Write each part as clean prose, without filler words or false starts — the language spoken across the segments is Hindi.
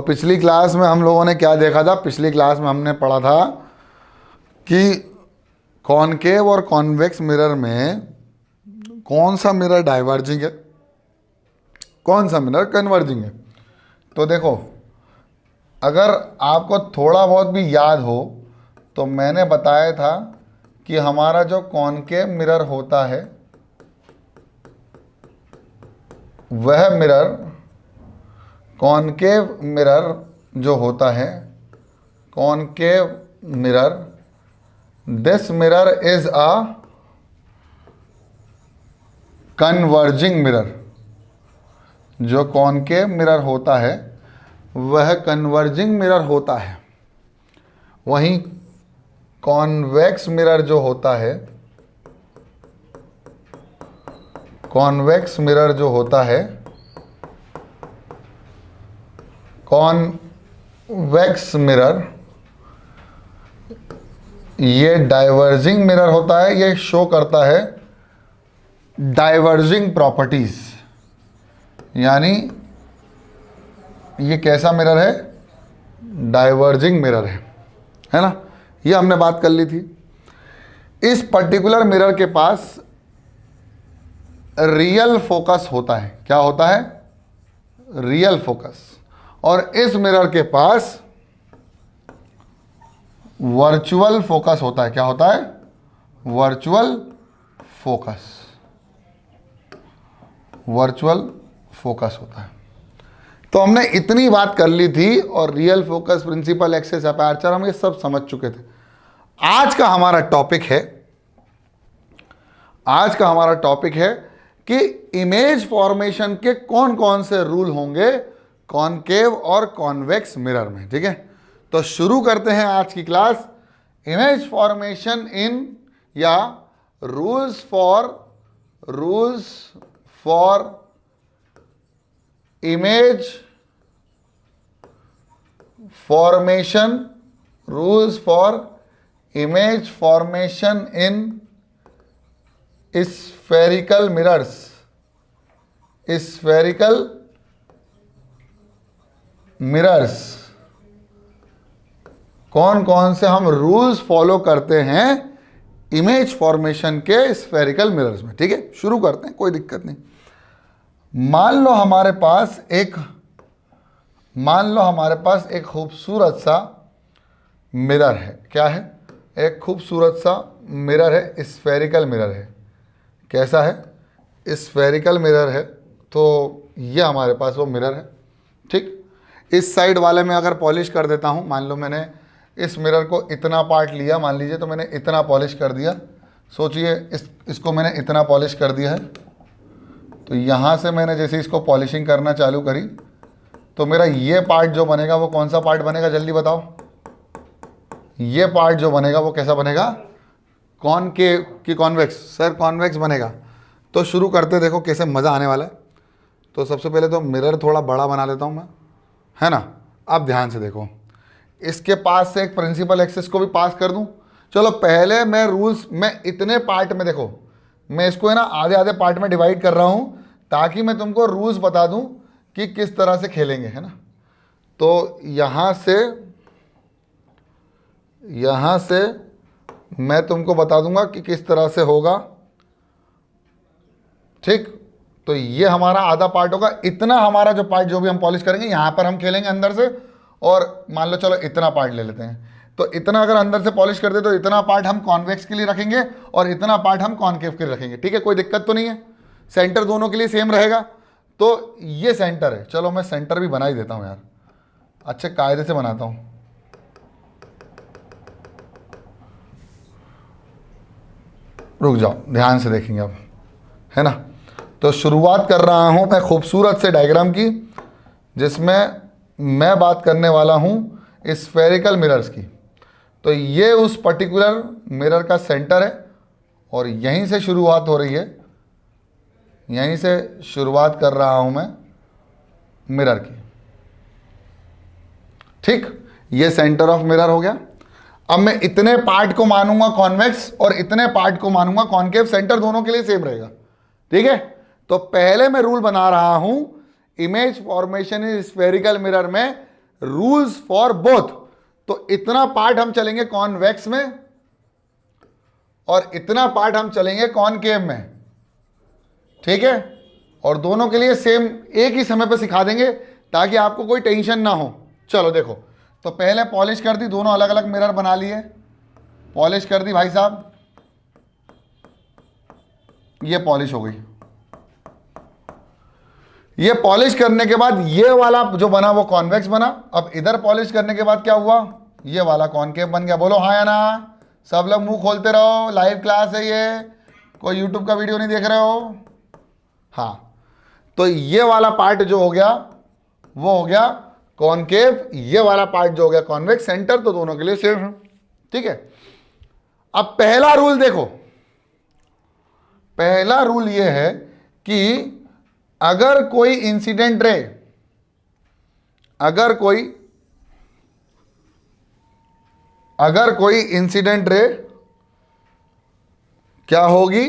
पिछली क्लास में हम लोगों ने क्या देखा था? पिछली क्लास में हमने पढ़ा था कि कॉनकेव और कॉन्वेक्स मिरर में कौन सा मिरर डाइवर्जिंग है, कौन सा मिरर कन्वर्जिंग है। तो देखो, अगर आपको थोड़ा बहुत भी याद हो तो मैंने बताया था कि हमारा जो कॉनकेव मिरर होता है वह मिरर, कॉनकेव मिरर जो होता है, concave mirror, this mirror is a converging mirror. जो कॉनकेव मिरर होता है वह कन्वर्जिंग मिरर होता है। वहीं कॉन्वेक्स मिरर जो होता है, कॉन्वेक्स मिरर जो होता है, कॉन्वेक्स मिरर, ये डाइवर्जिंग मिरर होता है। ये शो करता है डाइवर्जिंग प्रॉपर्टीज, यानी ये कैसा मिरर है? डाइवर्जिंग मिरर है ना। ये हमने बात कर ली थी। इस पर्टिकुलर मिरर के पास रियल फोकस होता है। क्या होता है? Real focus. और इस मिरर के पास वर्चुअल फोकस होता है। क्या होता है? वर्चुअल फोकस, वर्चुअल फोकस होता है। तो हमने इतनी बात कर ली थी, और real focus, principal axis, aperture, हम ये सब समझ चुके थे। आज का हमारा टॉपिक है, आज का हमारा टॉपिक है कि इमेज फॉर्मेशन के कौन कौन से रूल होंगे कॉनकेव और कॉन्वेक्स मिरर में। ठीक है, तो शुरू करते हैं आज की क्लास। इमेज फॉर्मेशन इन, या rules for image formation, rules for image formation in spherical mirrors, spherical mirrors. कौन कौन से हम रूल्स फॉलो करते हैं इमेज फॉर्मेशन के स्फेरिकल मिरर्स में। ठीक है, शुरू करते हैं, कोई दिक्कत नहीं। मान लो हमारे पास एक खूबसूरत सा मिरर है। क्या है? एक खूबसूरत सा मिरर है, स्फेरिकल मिरर है। कैसा है? स्फेरिकल मिरर है। तो ये हमारे पास वो मिरर है। ठीक, इस साइड वाले में अगर पॉलिश कर देता हूँ, मान लो मैंने इस मिरर को इतना पार्ट लिया, मान लीजिए, तो मैंने इतना पॉलिश कर दिया। सोचिए, इसको मैंने इतना पॉलिश कर दिया है। तो यहाँ से मैंने जैसे इसको पॉलिशिंग करना चालू करी, तो मेरा ये पार्ट जो बनेगा वो कौन सा पार्ट बनेगा? जल्दी बताओ। ये पार्ट जो बनेगा वो कैसा बनेगा? कॉनकेव की कॉन्वेक्स? सर कॉन्वेक्स बनेगा। तो शुरू करते, देखो कैसे मज़ा आने वाला है। तो सबसे पहले तो मिरर थोड़ा बड़ा बना लेता हूँ मैं, है ना। अब ध्यान से देखो, इसके पास से एक प्रिंसिपल एक्सिस को भी पास कर दूं। चलो पहले मैं रूल्स, मैं इतने पार्ट में, देखो मैं इसको है ना आधे आधे पार्ट में डिवाइड कर रहा हूं ताकि मैं तुमको रूल्स बता दूं कि किस तरह से खेलेंगे, है ना। तो यहाँ से मैं तुमको बता दूंगा कि किस तरह से होगा। ठीक, तो ये हमारा आधा पार्ट होगा। इतना हमारा जो पार्ट जो भी हम पॉलिश करेंगे, यहाँ पर हम खेलेंगे अंदर से। और मान लो चलो इतना पार्ट ले लेते हैं, तो इतना अगर अंदर से पॉलिश कर दे तो इतना पार्ट हम कॉन्वेक्स के लिए रखेंगे और इतना पार्ट हम कॉनकेव के लिए रखेंगे। ठीक है, कोई दिक्कत तो नहीं है। सेंटर दोनों के लिए सेम रहेगा। तो ये सेंटर है। चलो मैं सेंटर भी बना ही देता हूँ यार, अच्छे कायदे से बनाता हूँ। रुक जाओ, ध्यान से देखेंगे अब, है ना। तो शुरुआत कर रहा हूँ मैं खूबसूरत से डायग्राम की, जिसमें मैं बात करने वाला हूँ स्फेरिकल मिरर्स की। तो ये उस पर्टिकुलर मिरर का सेंटर है और यहीं से शुरुआत हो रही है, यहीं से शुरुआत कर रहा हूँ मैं मिरर की। ठीक, ये सेंटर ऑफ मिरर हो गया। अब मैं इतने पार्ट को मानूंगा कॉन्वेक्स और इतने पार्ट को मानूंगा कॉनकेव। सेंटर दोनों के लिए सेम रहेगा। ठीक है, तो पहले मैं रूल बना रहा हूं image formation in spherical mirror में रूल्स फॉर बोथ। तो इतना पार्ट हम चलेंगे कॉन्वेक्स में और इतना पार्ट हम चलेंगे कॉनकेव में, ठीक है। और दोनों के लिए सेम एक ही समय पे सिखा देंगे ताकि आपको कोई टेंशन ना हो। चलो देखो, तो पहले पॉलिश कर दी, दोनों अलग अलग मिरर बना लिए, पॉलिश कर दी भाई साहब, ये पॉलिश हो गई। ये पॉलिश करने के बाद ये वाला जो बना वो कॉन्वेक्स बना। अब इधर पॉलिश करने के बाद क्या हुआ, ये वाला कॉनकेव बन गया। बोलो हाँ या ना, सब लोग मुंह खोलते रहो, लाइव क्लास है ये, कोई यूट्यूब का वीडियो नहीं देख रहे हो। हाँ, तो ये वाला पार्ट जो हो गया वो हो गया कॉनकेव, ये वाला पार्ट जो हो गया कॉन्वेक्स। सेंटर तो दोनों के लिए सेम है, ठीक है। अब पहला रूल देखो, पहला रूल ये है कि अगर कोई इंसिडेंट रे, अगर कोई इंसिडेंट रे क्या होगी,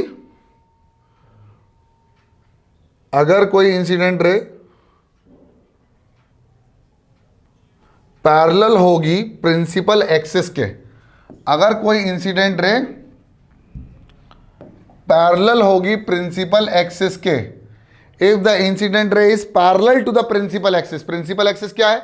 अगर कोई इंसिडेंट रे पैरेलल होगी प्रिंसिपल एक्सिस के, अगर कोई इंसिडेंट रे पैरेलल होगी प्रिंसिपल एक्सिस के, if the incident ray is parallel to the principal axis. Principal axis क्या है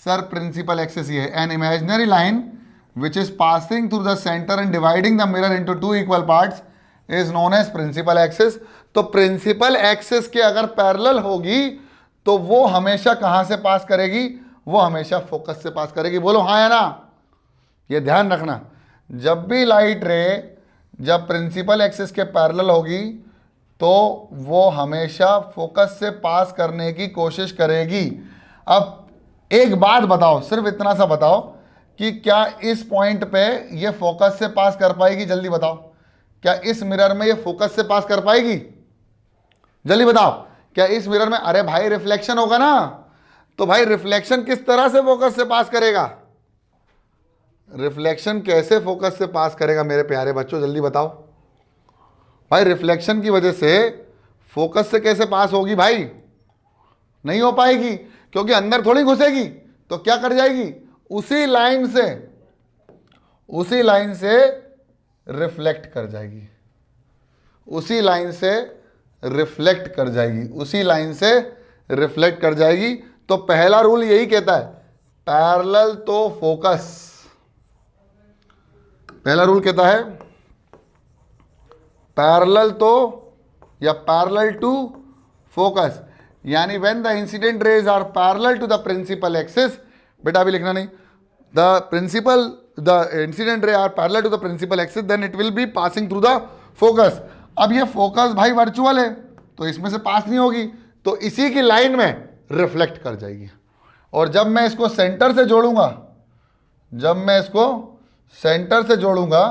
सर? प्रिंसिपल एक्सिस ये है, an imaginary line which is passing through the centre and dividing the mirror into two equal parts is known as principal axis. तो प्रिंसिपल एक्सिस के अगर पैरेलल होगी तो वो हमेशा कहां से पास करेगी? वो हमेशा फोकस से पास करेगी। बोलो हाँ या ना, ये ध्यान रखना। जब भी लाइट रे जब प्रिंसिपल एक्सिस के पैरेलल होगी तो वो हमेशा फोकस से पास करने की कोशिश करेगी। अब एक बात बताओ, सिर्फ इतना सा बताओ कि क्या इस पॉइंट पे ये फोकस से पास कर पाएगी? जल्दी बताओ, क्या इस मिरर में ये फोकस से पास कर पाएगी? जल्दी बताओ, क्या इस मिरर में? अरे भाई रिफ्लेक्शन होगा ना, तो भाई रिफ्लेक्शन किस तरह से फोकस से पास करेगा? रिफ्लेक्शन कैसे फोकस से पास करेगा मेरे प्यारे बच्चों, जल्दी बताओ भाई। रिफ्लेक्शन की वजह से फोकस से कैसे पास होगी भाई? नहीं हो पाएगी, क्योंकि अंदर थोड़ी घुसेगी। तो क्या कर जाएगी? उसी लाइन से रिफ्लेक्ट कर जाएगी, उसी लाइन से रिफ्लेक्ट कर जाएगी, उसी लाइन से रिफ्लेक्ट कर जाएगी। तो पहला रूल यही कहता है, पैरेलल तो फोकस। पहला रूल कहता है पैरेलल तो या पैरेलल टू फोकस, यानी when the incident rays are parallel to the principal axis. बेटा अभी लिखना नहीं, the incident ray are parallel to the principal axis then it will be passing through the focus. अब ये फोकस भाई वर्चुअल है तो इसमें से पास नहीं होगी, तो इसी की लाइन में रिफ्लेक्ट कर जाएगी। और जब मैं इसको सेंटर से जोड़ूंगा, जब मैं इसको सेंटर से जोड़ूंगा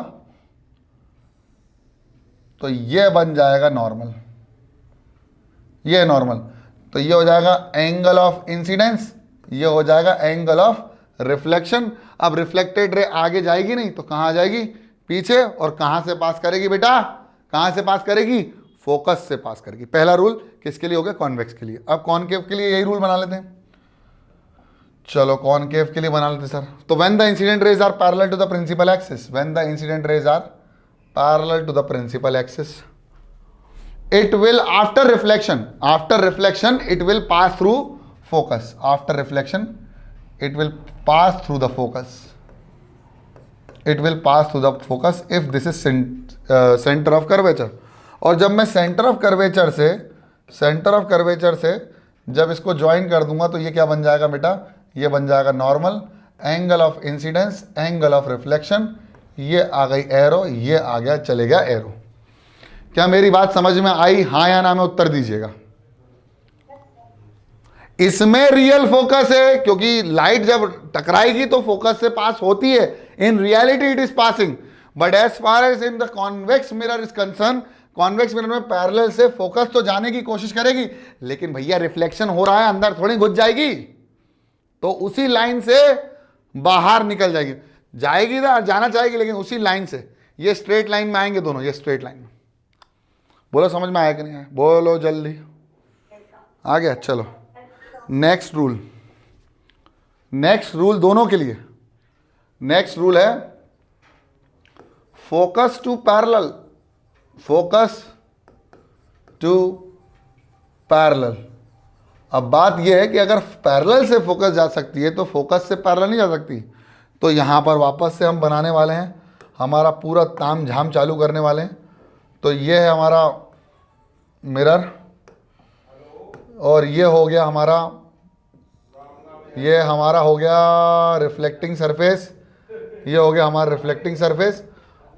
तो ये बन जाएगा नॉर्मल, ये नॉर्मल। तो ये हो जाएगा एंगल ऑफ इंसिडेंस, ये हो जाएगा एंगल ऑफ रिफ्लेक्शन। अब रिफ्लेक्टेड रे आगे जाएगी नहीं तो कहाँ जाएगी? पीछे। और कहाँ से पास करेगी बेटा? कहाँ से पास करेगी? फोकस से पास करेगी। पहला रूल किसके लिए हो गया? कॉन्वेक्स के लिए। अब कॉनकेव के लिए यही रूल बना लेते हैं। चलो कॉनकेव के लिए बना लेते हैं सर। तो when the incident rays are parallel to the principal axis, when the incident rays are parallel to the principal axis, it will after reflection it will pass through focus. After reflection it will pass through the focus, it will pass through the focus if this is center of curvature. और जब मैं सेंटर ऑफ कर्वेचर से जब इसको ज्वाइन कर दूंगा तो ये क्या बन जाएगा बेटा? ये बन जाएगा normal, angle of incidence, angle of reflection, ये आ गई एरो, ये आ गया, चले गया एरो। क्या मेरी बात समझ में आई? हाँ या ना में उत्तर दीजिएगा। इसमें रियल फोकस है, क्योंकि लाइट जब टकराएगी तो फोकस से पास होती है। In reality it is passing, but as far as in the convex mirror is concern, convex mirror में पैरेलल से फोकस तो जाने की कोशिश करेगी, लेकिन भैया रिफ्लेक्शन हो रहा है, अंदर थोड़ी घुस जाएगी, तो उसी लाइन से बाहर निकल जाएगी। जाएगी ना, जाना चाहेगी, लेकिन उसी लाइन से। ये स्ट्रेट लाइन में आएंगे दोनों, ये स्ट्रेट लाइन में। बोलो समझ में आया कि नहीं आया? बोलो जल्दी। आ गया? चलो नेक्स्ट रूल, नेक्स्ट रूल दोनों के लिए, नेक्स्ट रूल है focus to parallel, focus to parallel. अब बात यह है कि अगर पैरेलल से फोकस जा सकती है तो फोकस से पैरेलल नहीं जा सकती। तो यहाँ पर वापस से हम बनाने वाले हैं, हमारा पूरा ताम झाम चालू करने वाले हैं। तो ये है हमारा मिरर, और ये हो गया हमारा, ये हमारा हो गया रिफ्लेक्टिंग सरफेस, ये हो गया हमारा रिफ्लेक्टिंग सरफेस,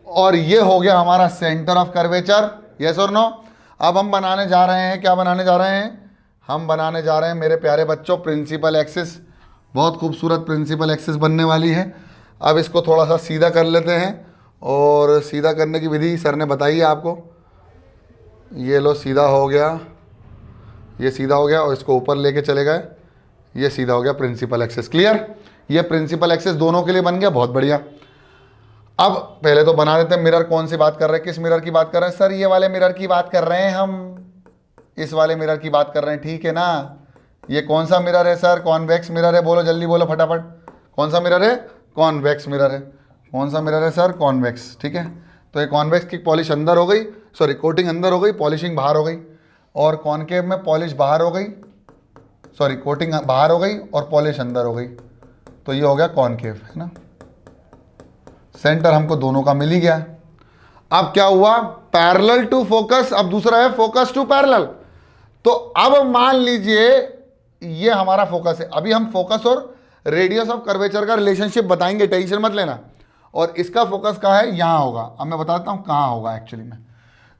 और ये हो गया हमारा सेंटर ऑफ कर्वेचर। यस और नो। अब हम बनाने जा रहे हैं, क्या बनाने जा रहे हैं? हम बनाने जा रहे हैं मेरे प्यारे बच्चों प्रिंसिपल एक्सिस। बहुत खूबसूरत प्रिंसिपल एक्सिस बनने वाली है। अब इसको थोड़ा सा सीधा कर लेते हैं, और सीधा करने की विधि सर ने बताई है आपको। ये लो सीधा हो गया, ये सीधा हो गया, और इसको ऊपर लेके चले गए, ये सीधा हो गया प्रिंसिपल एक्सिस। क्लियर? ये प्रिंसिपल एक्सिस दोनों के लिए बन गया, बहुत बढ़िया। अब पहले तो बना देते हैं मिरर। कौन सी बात कर रहे हैं, किस मिरर की बात कर रहे हैं? सर ये वाले मिरर की बात कर रहे हैं हम, इस वाले मिरर की बात कर रहे हैं, ठीक है ना? ये कौन सा मिरर है सर? कॉन्वेक्स मिरर है। बोलो जल्दी बोलो फटाफट, कौन सा मिरर है? कॉन्वेक्स मिरर है। कौन सा मिरर है सर? कॉन्वेक्स। ठीक है, तो ये कॉन्वेक्स की पॉलिश अंदर हो गई, सॉरी कोटिंग अंदर हो गई, पॉलिशिंग बाहर हो गई, और कॉनकेव में पॉलिश बाहर हो गई, सॉरी कोटिंग बाहर हो गई और पॉलिश अंदर हो गई। तो ये हो गया कॉनकेव, है ना? सेंटर हमको दोनों का मिल ही गया। अब क्या हुआ? Parallel to focus. अब दूसरा है फोकस टू पैरेलल। तो अब मान लीजिए ये हमारा फोकस है। अभी हम फोकस और रेडियस ऑफ कर्वेचर का रिलेशनशिप बताएंगे, टेंशन मत लेना। और इसका फोकस कहाँ है? यहां होगा। अब मैं बताता हूं कहां होगा एक्चुअली में।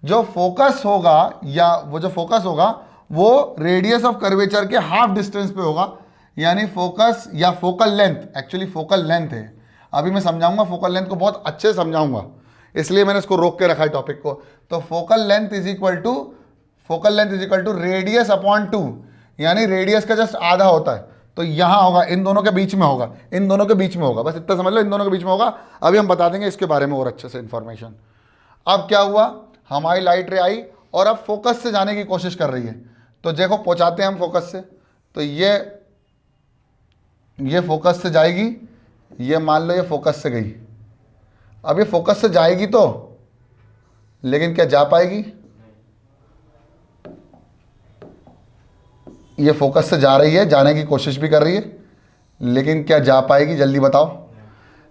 जो फोकस होगा, या वो जो फोकस होगा वो रेडियस ऑफ कर्वेचर के हाफ डिस्टेंस पे होगा, यानी फोकस या focal length, actually focal length है। अभी मैं समझाऊंगा, फोकल लेंथ को बहुत अच्छे से समझाऊंगा, इसलिए मैंने इसको रोक के रखा है टॉपिक को। तो focal length is equal to radius upon 2, यानी रेडियस का जस्ट आधा होता है। तो यहां होगा, इन दोनों के बीच में होगा, इन दोनों के बीच में होगा, बस इतना समझ लो, इन दोनों के बीच में होगा। अभी हम बता देंगे इसके बारे में और अच्छे से इंफॉर्मेशन। अब क्या हुआ? हमारी लाइट रे आई और अब फोकस से जाने की कोशिश कर रही है। तो देखो पहुंचाते हैं हम फोकस से। तो ये फोकस से जाएगी, ये मान लो ये फोकस से गई। अब ये फोकस से जाएगी तो, लेकिन क्या जा पाएगी? ये फोकस से जा रही है, जाने की कोशिश भी कर रही है, लेकिन क्या जा पाएगी? जल्दी बताओ।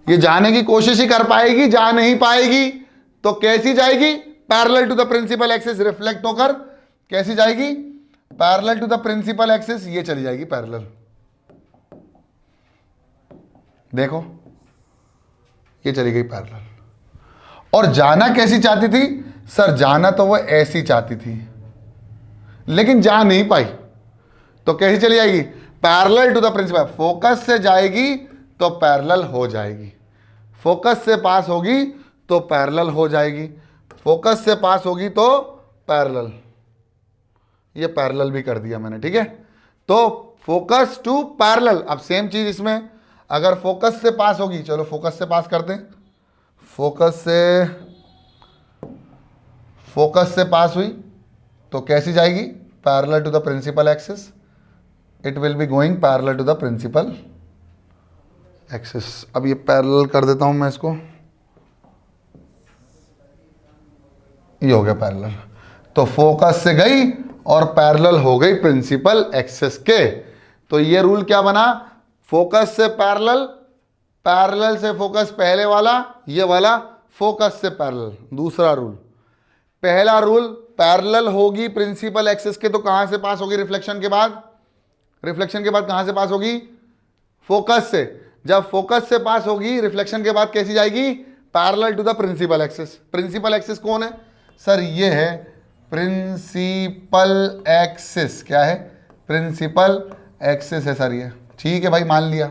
ये जाने की कोशिश ही कर पाएगी, जा नहीं पाएगी। तो कैसी जाएगी? Parallel to the principal axis, reflect होकर कैसी जाएगी? Parallel to the principal axis, ये चली जाएगी पैरेलल। देखो ये चली गई पैरेलल। और जाना कैसी चाहती थी? सर जाना तो वो ऐसी चाहती थी, लेकिन जा नहीं पाई। तो कैसी चली जाएगी? Parallel to the principal. Focus से जाएगी तो पैरेलल हो जाएगी, फोकस से पास होगी तो पैरेलल हो जाएगी, फोकस से पास होगी तो पैरेलल। ये पैरेलल भी कर दिया मैंने, ठीक है? तो फोकस टू पैरेलल। अब सेम चीज इसमें, अगर फोकस से पास होगी, चलो फोकस से पास करते हैं। फोकस से पास हुई तो कैसी जाएगी? Parallel to the principal axis. It will be going parallel to the principal axis. अब ये पैरेलल कर देता हूं मैं इसको, ये हो गया पैरेलल। तो फोकस से गई और पैरेलल हो गई प्रिंसिपल एक्सिस के। तो ये रूल क्या बना? फोकस से पैरेलल, पैरेलल से फोकस पहले वाला, ये वाला फोकस से पैरेलल दूसरा रूल। पहला रूल, पैरेलल होगी प्रिंसिपल एक्सिस के तो कहां से पास होगी? रिफ्लेक्शन के बाद। रिफ्लेक्शन के बाद कहां से पास होगी? फोकस से। जब फोकस से पास होगी रिफ्लेक्शन के बाद कैसी जाएगी? Parallel to the principal axis. Principal axis कौन है? सर ये है प्रिंसिपल एक्सिस। क्या है? प्रिंसिपल एक्सिस है सर ये। ठीक है भाई, मान लिया।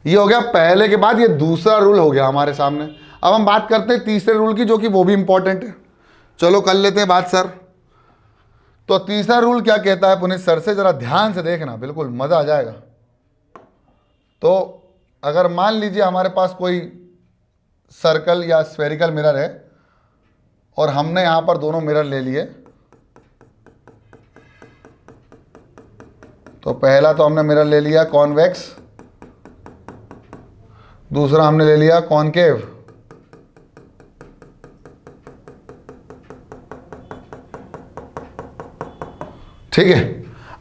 ये हो गया पहले के बाद, ये दूसरा रूल हो गया हमारे सामने। अब हम बात करते हैं तीसरे रूल की, जो कि वो भी इंपॉर्टेंट है। चलो कर लेते हैं बात सर। तो तीसरा रूल क्या कहता है पुनीत सर से? जरा ध्यान से देखना, बिल्कुल मजा आ जाएगा। तो अगर मान लीजिए हमारे पास कोई सर्कल या स्फेरिकल मिरर है और हमने यहां पर दोनों मिरर ले लिए, तो पहला तो हमने मिरर ले लिया कॉन्वेक्स, दूसरा हमने ले लिया कॉनकेव। ठीक है,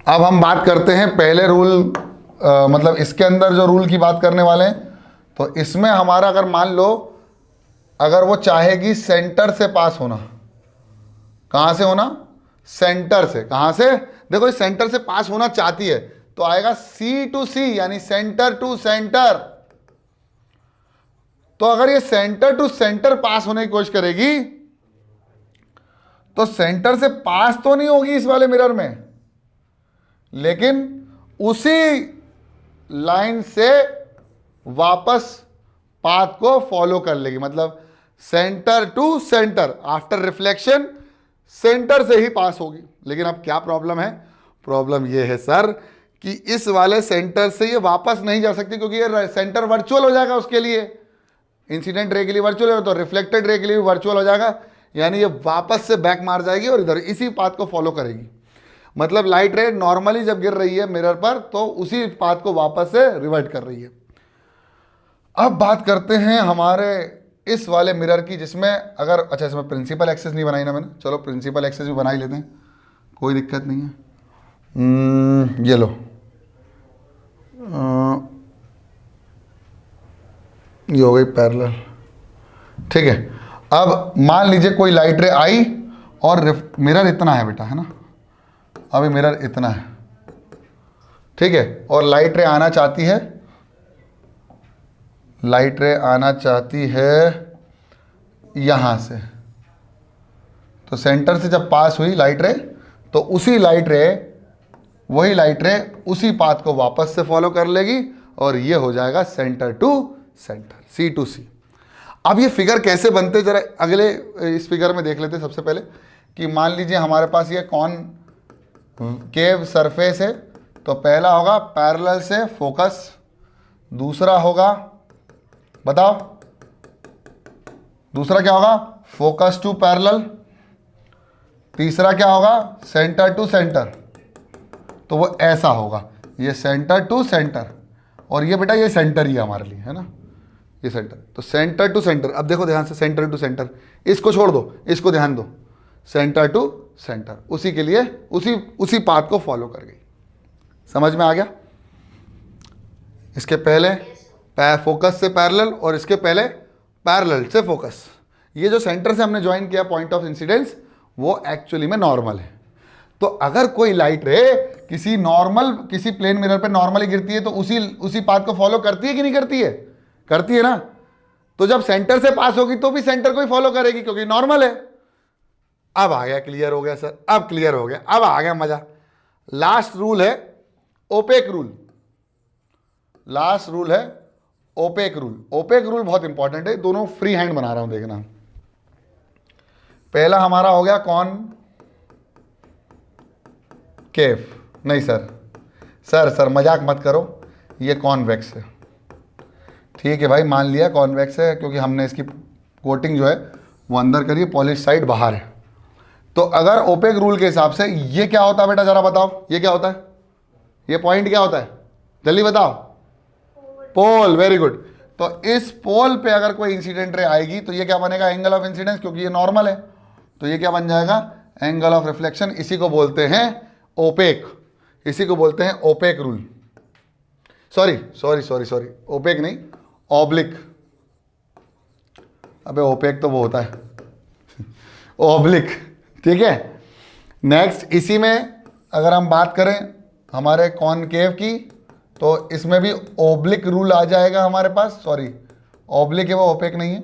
अब हम बात करते हैं पहले रूल, मतलब इसके अंदर जो रूल की बात करने वाले हैं। तो इसमें हमारा अगर मान लो अगर वो चाहेगी सेंटर से पास होना, कहां से होना, सेंटर से, कहां से, देखो इस सेंटर से पास होना चाहती है तो आएगा सी टू सी, यानी सेंटर टू सेंटर। तो अगर ये सेंटर टू सेंटर पास होने की कोशिश करेगी तो सेंटर से पास तो नहीं होगी इस वाले मिरर में, लेकिन उसी लाइन से वापस पाथ को फॉलो कर लेगी। मतलब centre to centre after reflection centre से ही पास होगी। लेकिन अब क्या प्रॉब्लम है, प्रॉब्लम ये है सर कि इस वाले सेंटर से ये वापस नहीं जा सकती, क्योंकि ये सेंटर वर्चुअल हो जाएगा उसके लिए, इंसिडेंट रे के लिए वर्चुअल है तो रिफ्लेक्टेड रे के लिए भी वर्चुअल हो जाएगा, यानी ये वापस से बैक मार जाएगी और इधर इसी पाथ को फॉलो करेगी। मतलब लाइट रे नॉर्मली जब गिर रही है मिरर पर तो उसी पाथ को वापस से रिवर्ट कर रही है। अब बात करते हैं हमारे इस वाले मिरर की, जिसमें अगर, अच्छा इसमें प्रिंसिपल एक्सेस नहीं बनाई ना मैंने, चलो प्रिंसिपल एक्सेस भी बना ही लेते हैं, कोई दिक्कत नहीं है। ये लो, ये हो गई पैरेलल। ठीक है, अब मान लीजिए कोई लाइट रे आई और मिरर इतना है बेटा, है ना, अभी मिरर इतना है, ठीक है, और लाइट रे आना चाहती है, लाइट रे आना चाहती है यहां से। तो सेंटर से जब पास हुई लाइट रे तो उसी लाइट रे, वही लाइट रे उसी पाथ को वापस से फॉलो कर लेगी और ये हो जाएगा centre to centre, C to C. अब ये फिगर कैसे बनते, जरा अगले इस फिगर में देख लेते सबसे पहले कि मान लीजिए हमारे पास ये कॉनकेव सरफेस है, तो पहला होगा पैरेलल से फोकस, दूसरा होगा, बताओ दूसरा क्या होगा, फोकस टू पैरेलल, तीसरा क्या होगा, सेंटर टू सेंटर। तो वो ऐसा होगा, ये सेंटर टू सेंटर, और ये बेटा ये सेंटर ही है हमारे लिए, है ना, ये सेंटर। तो सेंटर टू सेंटर, अब देखो ध्यान से, सेंटर टू सेंटर, इसको छोड़ दो, इसको ध्यान दो, सेंटर टू सेंटर, उसी के लिए उसी पाथ को फॉलो कर गई। समझ में आ गया? इसके पहले फोकस से पैरेलल और इसके पहले पैरेलल से फोकस। ये जो सेंटर से हमने ज्वाइन किया पॉइंट ऑफ इंसिडेंस, वो एक्चुअली में नॉर्मल है। तो अगर कोई लाइट रे किसी प्लेन मिरर पे नॉर्मली गिरती है तो उसी पाथ को फॉलो करती है कि नहीं करती है? करती है ना। तो जब सेंटर से पास होगी तो भी सेंटर को ही फॉलो करेगी क्योंकि नॉर्मल है। अब आ गया, क्लियर हो गया सर, अब क्लियर हो गया, अब आ गया मजा। लास्ट रूल है ओपेक रूल, लास्ट रूल है ओपेक रूल। ओपेक रूल बहुत इंपॉर्टेंट है, दोनों फ्री हैंड बना रहा हूं, देखना। पहला हमारा हो गया कौन केव, नहीं सर मजाक मत करो, ये कॉन्वेक्स है। ठीक है भाई, मान लिया कॉन्वेक्स है क्योंकि हमने इसकी कोटिंग जो है वो अंदर करी है, पॉलिश साइड बाहर है। तो अगर ओपेक रूल के हिसाब से ये क्या होता है बेटा, जरा बताओ, ये क्या होता है, ये पॉइंट क्या होता है, जल्दी बताओ। पोल, वेरी गुड। तो इस पोल पे अगर कोई इंसिडेंट रे आएगी तो ये क्या बनेगा, एंगल ऑफ इंसिडेंस, क्योंकि ये नॉर्मल है तो ये क्या बन जाएगा, एंगल ऑफ रिफ्लेक्शन। इसी को बोलते हैं ओपेक, इसी को बोलते हैं ओपेक रूल। सॉरी, ओपेक नहीं, ऑब्लिक। अबे ओपेक तो वो होता है ऑब्लिक। ठीक है, नेक्स्ट इसी में अगर हम बात करें हमारे कॉनकेव की तो इसमें भी ओब्लिक रूल आ जाएगा हमारे पास। सॉरी, ऑब्लिक है वो, ओपेक नहीं है।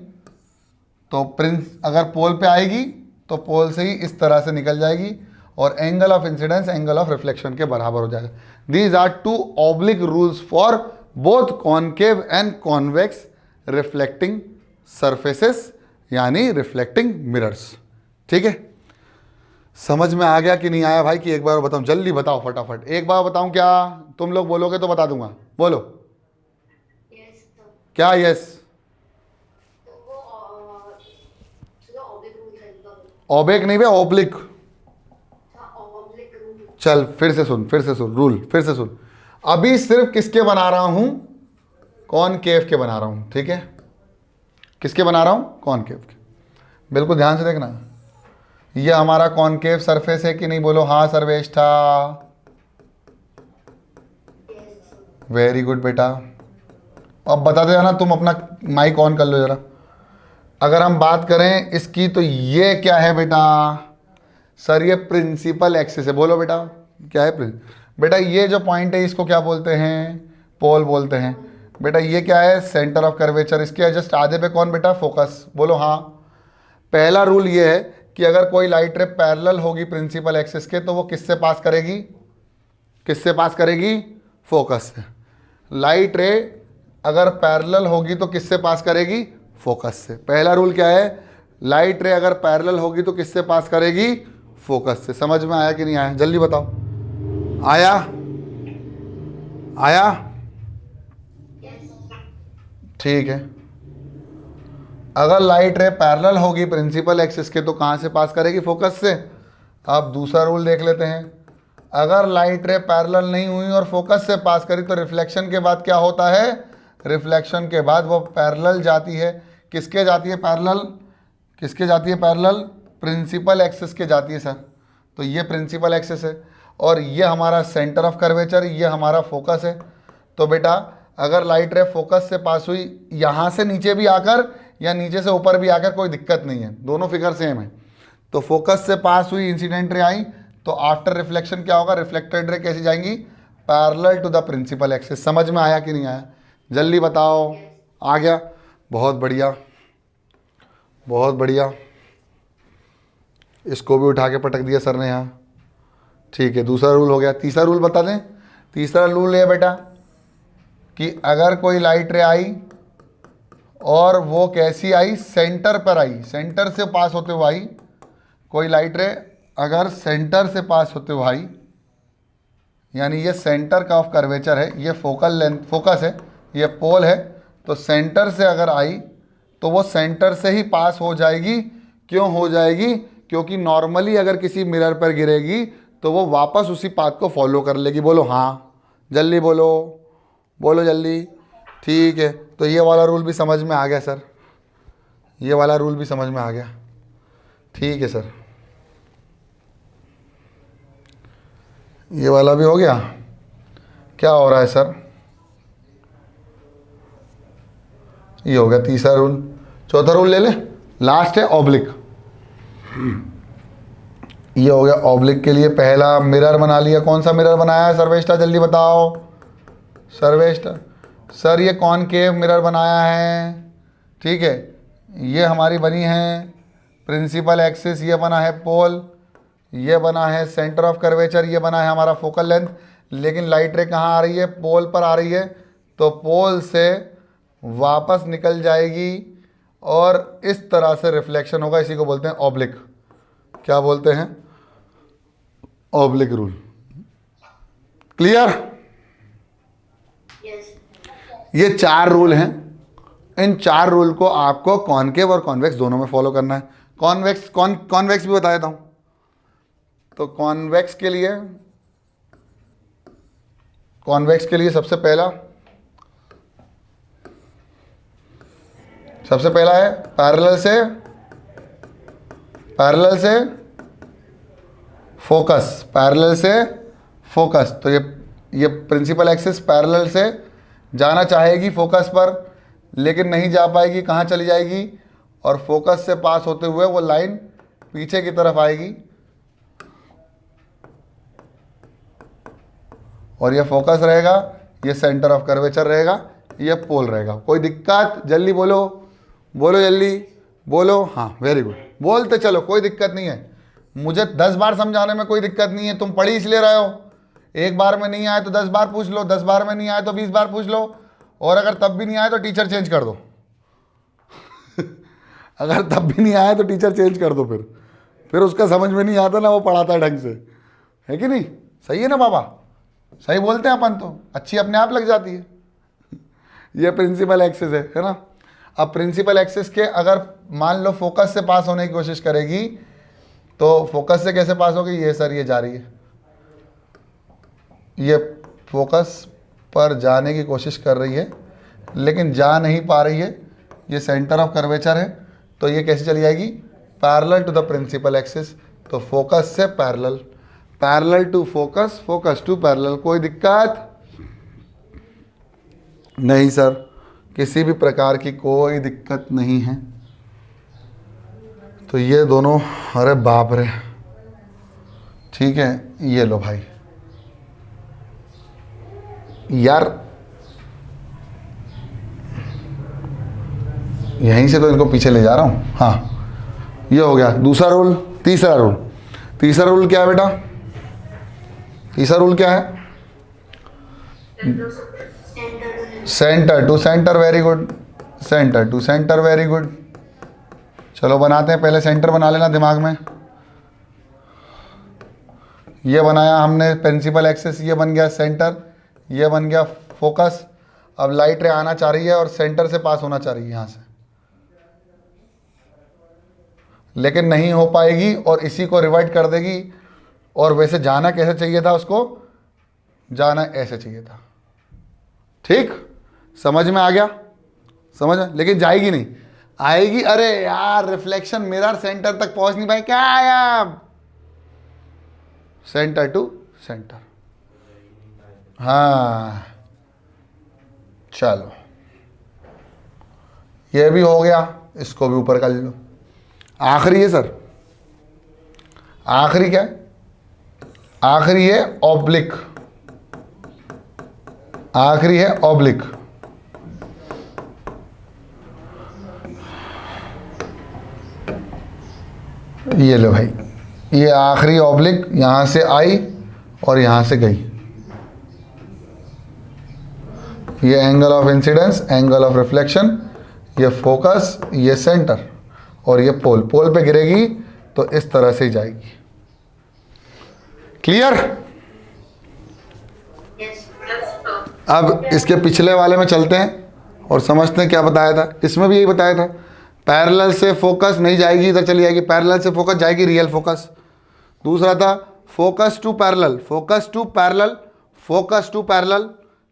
तो प्रिंस अगर पोल पे आएगी तो पोल से ही इस तरह से निकल जाएगी और angle of incidence angle of reflection के बराबर हो जाएगा। These are two oblique rules for both concave and convex reflecting surfaces, यानी रिफ्लेक्टिंग मिरर्स। ठीक है, समझ में आ गया कि नहीं आया भाई? कि एक बार बताऊं, जल्दी बताओ फटाफट, एक बार बताऊं, क्या तुम लोग बोलोगे तो बता दूंगा, बोलो। यस क्या यस? तो वो ऑब्लिक रूल था, ओबेक नहीं बे, ओब्लिक। Oblique rule. चल फिर से सुन रूल, फिर से सुन। अभी सिर्फ किसके बना रहा हूं? कॉनकेव के बना रहा हूं, ठीक है? किसके बना रहा हूं? कॉनकेव के। बिल्कुल ध्यान से देखना, ये हमारा कॉनकेव सरफेस है कि नहीं? बोलो हाँ सर्वेष्ठा। वेरी गुड बेटा। अब बताते जाना, तुम अपना माइक ऑन कर लो जरा। अगर हम बात करें इसकी तो ये क्या है बेटा? सर ये प्रिंसिपल एक्सिस है। बोलो बेटा क्या है? बेटा ये जो पॉइंट है इसको क्या बोलते हैं? पोल बोलते हैं। बेटा ये क्या है? Centre of curvature. इसके जस्ट आधे पे कौन बेटा? फोकस। बोलो हाँ। पहला रूल ये है कि अगर कोई लाइट रे पैरेलल होगी प्रिंसिपल एक्सिस के तो वो किससे पास करेगी? किससे पास करेगी? फोकस से। लाइट रे अगर पैरेलल होगी तो किससे पास करेगी? फोकस से। पहला रूल क्या है? लाइट रे अगर पैरेलल होगी तो किससे पास करेगी? फोकस से। समझ में आया कि नहीं आया? जल्दी बताओ। आया? आया? ठीक है। अगर लाइट रे पैरेलल होगी प्रिंसिपल एक्सिस के तो कहाँ से पास करेगी? फोकस से। अब दूसरा रूल देख लेते हैं। अगर लाइट रे पैरेलल नहीं हुई और फोकस से पास करी तो रिफ्लेक्शन के बाद क्या होता है? रिफ्लेक्शन के बाद वो पैरेलल जाती है। किसके जाती है पैरेलल? किसके जाती है पैरेलल? प्रिंसिपल एक्सिस के जाती है सर। तो ये प्रिंसिपल एक्सिस है और ये हमारा सेंटर ऑफ कर्वेचर, ये हमारा फोकस है। तो बेटा अगर लाइट रे फोकस से पास हुई यहाँ से नीचे भी आकर या नीचे से ऊपर भी आकर कोई दिक्कत नहीं है, दोनों फिगर सेम है। तो फोकस से पास हुई, इंसिडेंट रे आई, तो आफ्टर रिफ्लेक्शन क्या होगा? रिफ्लेक्टेड रे कैसी जाएंगी? Parallel to the principal axis. समझ में आया कि नहीं आया? जल्दी बताओ। आ गया? बहुत बढ़िया, बहुत बढ़िया। इसको भी उठा के पटक दिया सर ने यहाँ। ठीक है, दूसरा रूल हो गया। तीसरा रूल बता दें। तीसरा रूल है बेटा कि अगर कोई लाइट रे आई और वो कैसी आई? सेंटर पर आई, सेंटर से पास होते हुए आई। कोई लाइट रे अगर सेंटर से पास होते हुए आई, यानी ये सेंटर का ऑफ कर्वेचर है, ये फोकल लेंथ फोकस है, ये पोल है, तो सेंटर से अगर आई तो वो सेंटर से ही पास हो जाएगी। क्यों हो जाएगी? क्योंकि नॉर्मली अगर किसी मिरर पर गिरेगी तो वो वापस उसी पाथ को फॉलो कर लेगी। बोलो हाँ। जल्दी बोलो, बोलो जल्दी। ठीक है, तो ये वाला रूल भी समझ में आ गया सर, ये वाला रूल भी समझ में आ गया। ठीक है सर, ये वाला भी हो गया। क्या हो रहा है सर? ये हो गया तीसरा रूल। चौथा रूल ले ले, लास्ट है ऑब्लिक। ये हो गया ऑब्लिक के लिए। पहला मिरर बना लिया। कौन सा मिरर बनाया है सर्वेष्टा? जल्दी बताओ सर्वेष्टा। सर ये कॉनकेव मिरर बनाया है, ठीक है। ये हमारी बनी है प्रिंसिपल एक्सिस, ये बना है पोल, ये बना है सेंटर ऑफ कर्वेचर, ये बना है हमारा फोकल लेंथ। लेकिन लाइट रे कहाँ आ रही है? पोल पर आ रही है, तो पोल से वापस निकल जाएगी और इस तरह से रिफ्लेक्शन होगा। इसी को बोलते हैं ऑब्लिक। क्या बोलते हैं? Oblique rule. क्लियर? ये 4 रूल हैं। इन 4 रूल को आपको कॉनकेव और कॉन्वेक्स दोनों में फॉलो करना है। कॉन्वेक्स भी बता देता हूं। तो कॉन्वेक्स के लिए सबसे पहला है पैरेलल से फोकस, पैरेलल से फोकस। तो ये प्रिंसिपल एक्सिस पैरेलल से जाना चाहेगी फोकस पर, लेकिन नहीं जा पाएगी। कहाँ चली जाएगी? और फोकस से पास होते हुए वो लाइन पीछे की तरफ आएगी और ये फोकस रहेगा, ये सेंटर ऑफ कर्वेचर रहेगा, ये पोल रहेगा। कोई दिक्कत? जल्दी बोलो, बोलो जल्दी बोलो। हाँ वेरी गुड, बोलते चलो, कोई दिक्कत नहीं है। मुझे 10 बार समझाने में कोई दिक्कत नहीं है। तुम पढ़ी इसलिए रहे हो। एक बार में नहीं आए तो 10 बार पूछ लो, 10 बार में नहीं आए तो 20 बार पूछ लो, और अगर तब भी नहीं आए तो टीचर चेंज कर दो। अगर तब भी नहीं आए तो टीचर चेंज कर दो। फिर उसका समझ में नहीं आता ना, वो पढ़ाता है ढंग से, है कि नहीं? सही है ना बाबा? सही बोलते हैं अपन तो, अच्छी अपने आप लग जाती है। ये प्रिंसिपल एक्सिस है ना। अब प्रिंसिपल एक्सिस के अगर मान लो फोकस से पास होने की कोशिश करेगी तो फोकस से कैसे पास होगी? ये सर ये जा रही है, ये फोकस पर जाने की कोशिश कर रही है लेकिन जा नहीं पा रही है, ये सेंटर ऑफ कर्वेचर है, तो ये कैसे चली जाएगी, parallel to the principal axis, तो फोकस से parallel, parallel to focus, focus to parallel. कोई दिक्कत नहीं सर, किसी भी प्रकार की कोई दिक्कत नहीं है। तो ये दोनों, अरे बाप रे, ठीक है, ये लो भाई यार, यहीं से तो इनको पीछे ले जा रहा हूँ। हाँ, ये हो गया दूसरा रूल। तीसरा रूल, तीसरा रूल क्या है बेटा, तीसरा रूल क्या है, centre to centre, very good, centre to centre, very good. चलो बनाते हैं, पहले सेंटर बना लेना दिमाग में। ये बनाया हमने प्रिंसिपल एक्सिस, ये बन गया सेंटर, ये बन गया फोकस। अब लाइट रे आना चाह रही है और सेंटर से पास होना चाह रही है यहाँ से, लेकिन नहीं हो पाएगी और इसी को रिवाइड कर देगी। और वैसे जाना कैसे चाहिए था उसको, जाना ऐसे चाहिए था। ठीक, समझ में आ गया, समझ में, लेकिन जाएगी नहीं, आएगी, अरे यार रिफ्लेक्शन मिरर सेंटर तक पहुंच नहीं पाए, क्या आया, सेंटर टू सेंटर। हाँ चलो, ये भी हो गया, इसको भी ऊपर कर लो। आखिरी है सर, आखिरी क्या है, आखिरी है ऑब्लिक, आखिरी है ऑब्लिक। ये लो भाई, ये आखिरी ऑब्लिक यहां से आई और यहां से गई। ये angle of incidence, angle of reflection, ये फोकस, ये सेंटर, और ये पोल, पोल पे गिरेगी तो इस तरह से ही जाएगी। क्लियर? अब इसके पिछले वाले में चलते हैं और समझते हैं क्या बताया था। इसमें भी यही बताया था, पैरेलल से फोकस नहीं जाएगी, इधर चली जाएगी, पैरेलल से फोकस जाएगी रियल फोकस। दूसरा था focus to parallel, focus to parallel, focus to parallel.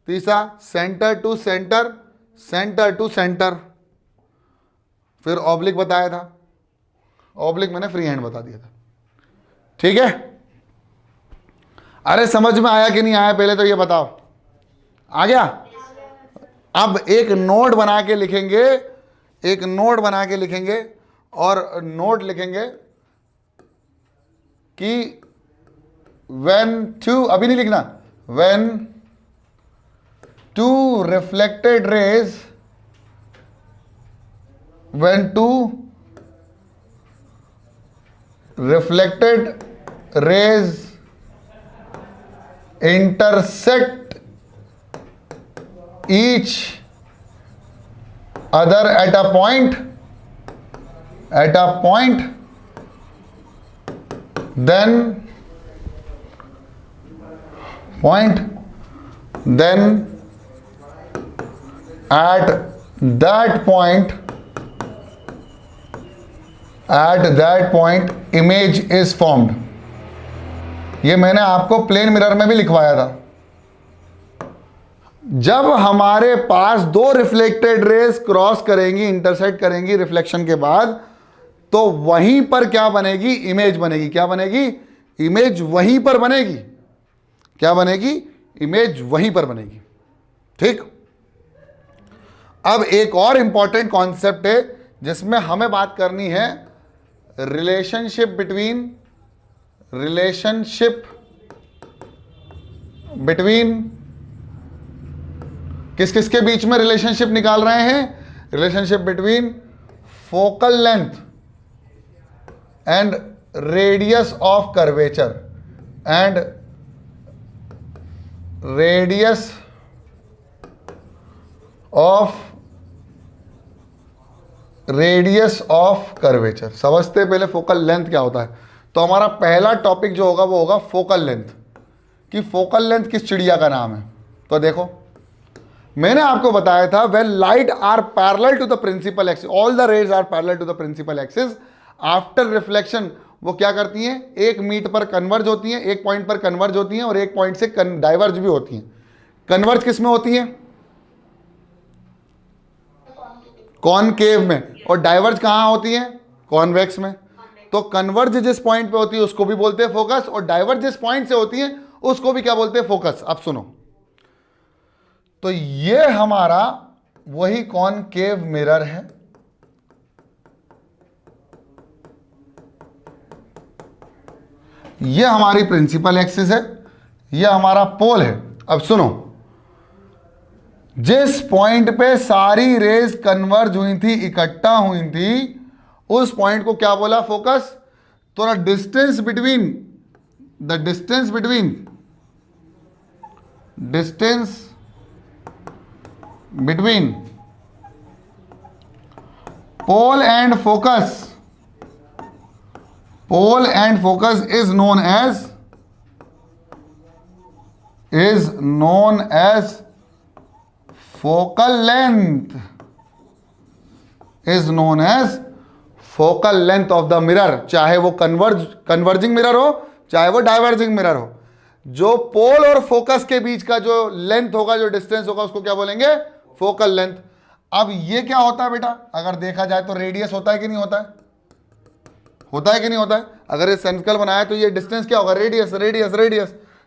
तीसरा centre to centre, centre to centre. फिर ऑब्लिक बताया था, ऑब्लिक मैंने फ्री हैंड बता दिया था। ठीक है, अरे समझ में आया कि नहीं आया, पहले तो ये बताओ, आ गया? अब एक नोट बना के लिखेंगे, एक नोट बना के लिखेंगे और नोट लिखेंगे कि व्हेन टू, अभी नहीं लिखना, when two reflected rays, when two reflected rays intersect each other at a point, then at that point image is formed। ये मैंने आपको प्लेन मिरर में भी लिखवाया था। जब हमारे पास दो रिफ्लेक्टेड रेज क्रॉस करेंगी, इंटरसेक्ट करेंगी रिफ्लेक्शन के बाद, तो वहीं पर क्या बनेगी, इमेज बनेगी। क्या बनेगी, इमेज वहीं पर बनेगी। क्या बनेगी, इमेज वहीं पर बनेगी। ठीक, अब एक और इंपॉर्टेंट कॉन्सेप्ट है जिसमें हमें बात करनी है, रिलेशनशिप बिटवीन किस किस के बीच में रिलेशनशिप निकाल रहे हैं, relationship between focal length and radius of curvature and radius of curvature. समझते पहले फोकल लेंथ क्या होता है। तो हमारा पहला टॉपिक जो होगा वो होगा फोकल लेंथ, कि फोकल लेंथ किस चिड़िया का नाम है। तो देखो, मैंने आपको बताया था when light are parallel to the principal axis, all the rays are parallel to the principal axis, after reflection वो क्या करती हैं, एक मीट पर कन्वर्ज होती हैं, एक पॉइंट पर कन्वर्ज होती हैं और एक पॉइंट से डाइवर्ज भी होती हैं। कन्वर्ज किस में होती हैं, कॉनकेव में, और डाइवर्ज कहाँ होती हैं, कॉन्वेक्स में। तो कन्वर्ज जिस पॉइंट पे होती है उसको भी बोलते हैं फोकस, और डाइवर्ज जिस पॉइंट से होती है उसको भी क्या बोलते हैं, फोकस। अब सुनो, तो ये हमारा वही कॉनकेव मिरर है, ये हमारी प्रिंसिपल एक्सिस है, ये हमारा पोल है। अब सुनो, जिस पॉइंट पे सारी रेज कन्वर्ज हुई थी, इकट्ठा हुई थी, उस पॉइंट को क्या बोला, फोकस। तो distance between pole and focus is known as focal length of the mirror. चाहे वो कन्वर्जिंग मिरर हो, चाहे वो डाइवर्जिंग मिरर हो, जो पोल और फोकस के बीच का जो लेंथ होगा, जो डिस्टेंस होगा, उसको क्या बोलेंगे, फोकल लेंथ। अब ये क्या होता है बेटा, अगर देखा जाए तो रेडियस होता है कि नहीं होता है, होता है कि नहीं होता है। अगर ये सर्कल बनाया तो ये डिस्टेंस क्या होगा, रेडियस।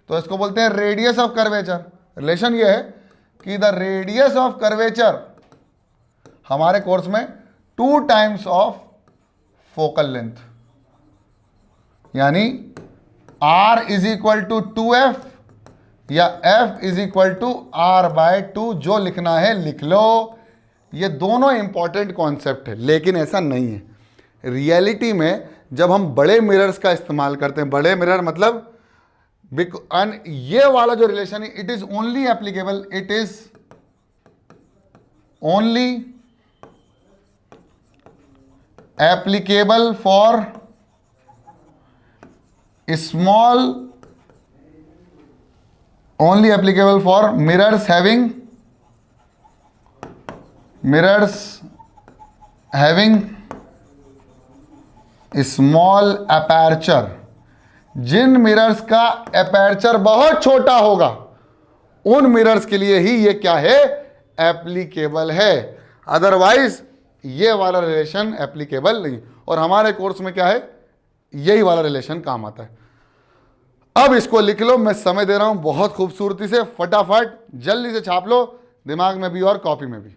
तो इसको बोलते हैं रेडियस ऑफ कर्वेचर। रिलेशन ये है कि द रेडियस ऑफ कर्वेचर हमारे कोर्स में 2 टाइम्स ऑफ फोकल लेंथ, यानी R is equal to 2F या F is equal to R/2। जो लिखना है लिख लो। ये दोनों इंपॉर्टेंट कॉन्सेप्ट है, लेकिन ऐसा नहीं है रियलिटी में। जब हम बड़े मिरर्स का इस्तेमाल करते हैं, बड़े मिरर मतलब ये वाला जो रिलेशन है, it is only applicable for mirrors having small aperture. जिन मिरर्स का अपर्चर बहुत छोटा होगा, उन मिरर्स के लिए ही ये क्या है, एप्लीकेबल है। अदरवाइज ये वाला रिलेशन एप्लीकेबल नहीं। और हमारे कोर्स में क्या है, यही वाला रिलेशन काम आता है। अब इसको लिख लो, मैं समय दे रहा हूं बहुत खूबसूरती से, फटाफट जल्दी से छाप लो, दिमाग में भी और कॉपी में भी।